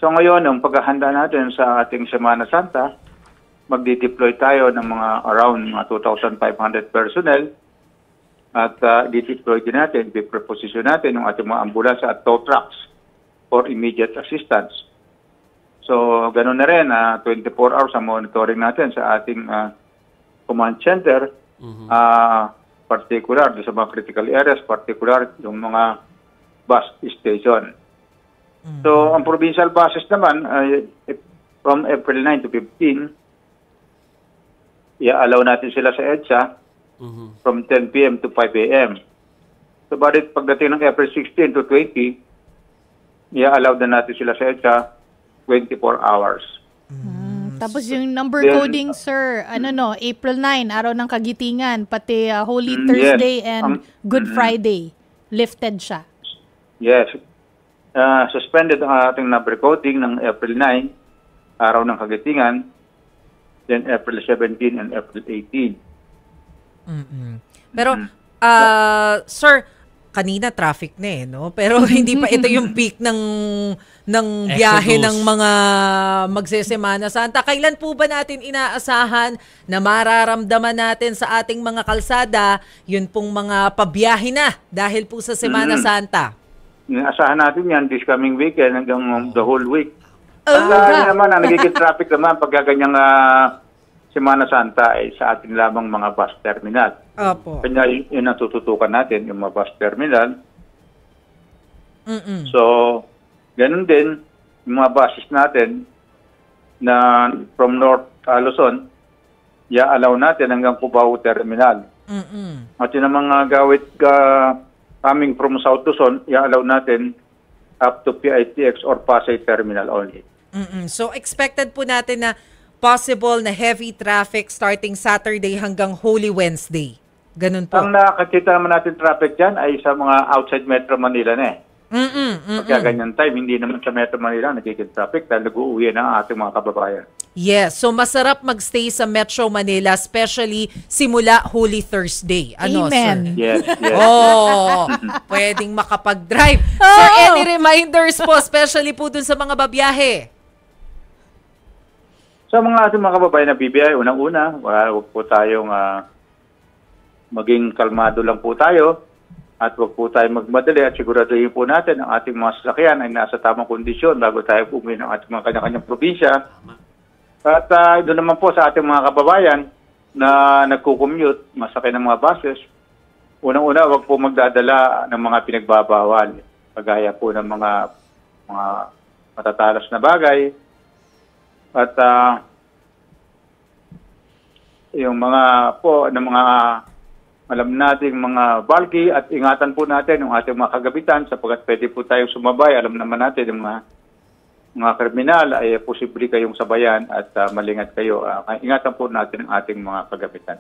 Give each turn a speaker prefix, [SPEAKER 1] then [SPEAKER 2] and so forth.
[SPEAKER 1] So ngayon, ang paghahanda natin sa ating Semana Santa, magdi-deploy tayo ng mga around mga 2,500 personnel at di-deploy din natin, i-preposition natin yung ating mga ambulansya at tow trucks for immediate assistance. So ganoon na rin, 24 hours ang monitoring natin sa ating command center, particular sa mga critical areas, particular yung mga bus station. So, ang provincial buses naman, from April 9 to 15, i-allow natin sila sa EDSA from 10 p.m. to 5 a.m. So, balit pagdating ng April 16 to 20, i-allow na natin sila sa EDSA 24 hours.
[SPEAKER 2] Tapos yung number coding, sir, April 9, araw ng Kagitingan, pati Holy Thursday and Good Friday, lifted siya.
[SPEAKER 1] Yes. Suspended ang ating number coding ng April 9, araw ng Kagitingan, then April 17 and April 18.
[SPEAKER 3] Pero, sir, kanina traffic na no? Pero hindi pa ito yung peak ng biyahe ng mga magsesemana Santa. Kailan po ba natin inaasahan na mararamdaman natin sa ating mga kalsada yun pong mga pabiyahe na dahil po sa Semana Santa?
[SPEAKER 1] Inaasahan natin yan this coming weekend hanggang the whole week. At naman, ang nagiging traffic naman pagka ganyang Semana Santa ay sa atin lamang mga bus terminal.
[SPEAKER 3] Opo.
[SPEAKER 1] Kanya yun ang tututukan natin, yung mga bus terminal. So, ganun din, yung mga buses natin na from North Luzon, i-allow natin hanggang Cubao Terminal. At yun ang mga gawit coming from South Luzon, i-allow natin up to PITX or Pasay Terminal only.
[SPEAKER 3] So, expected po natin na possible na heavy traffic starting Saturday hanggang Holy Wednesday. Ganun po.
[SPEAKER 1] Ang nakakita naman natin traffic dyan ay sa mga outside Metro Manila na Pagka ganyan time, hindi naman sa Metro Manila nagiging traffic dahil nag-uuwi na ang ating mga kababayan.
[SPEAKER 3] Yes, so masarap magstay sa Metro Manila, especially simula Holy Thursday. Ano,
[SPEAKER 2] Amen.
[SPEAKER 3] sir?
[SPEAKER 1] Yes.
[SPEAKER 3] Pwedeng makapag-drive. Sir, any reminders po, especially po dun sa mga babiyahe?
[SPEAKER 1] Sa mga ating mga kababayan na BBI, unang-una, huwag po tayong maging kalmado lang po tayo at huwag po tayong magmadali at siguraduhin po natin ang ating mga sasakyan ay nasa tamang kondisyon bago tayo umuwi ng ating mga kanya-kanyang probinsya. At doon naman po sa ating mga kababayan na nagko-commute, masakay ng mga buses, unang-una, huwag po magdadala ng mga pinagbabawal. Pagaya po ng mga matatalas na bagay. At yung mga po ng mga alam nating mga bulky at ingatan po natin yung ating mga kagabitan sapagkat pwede po tayong sumabay. Alam naman natin yung mga kriminal ay posible kayong sabayan at malingat kayo. Ingatan po natin ang ating mga kagabitan.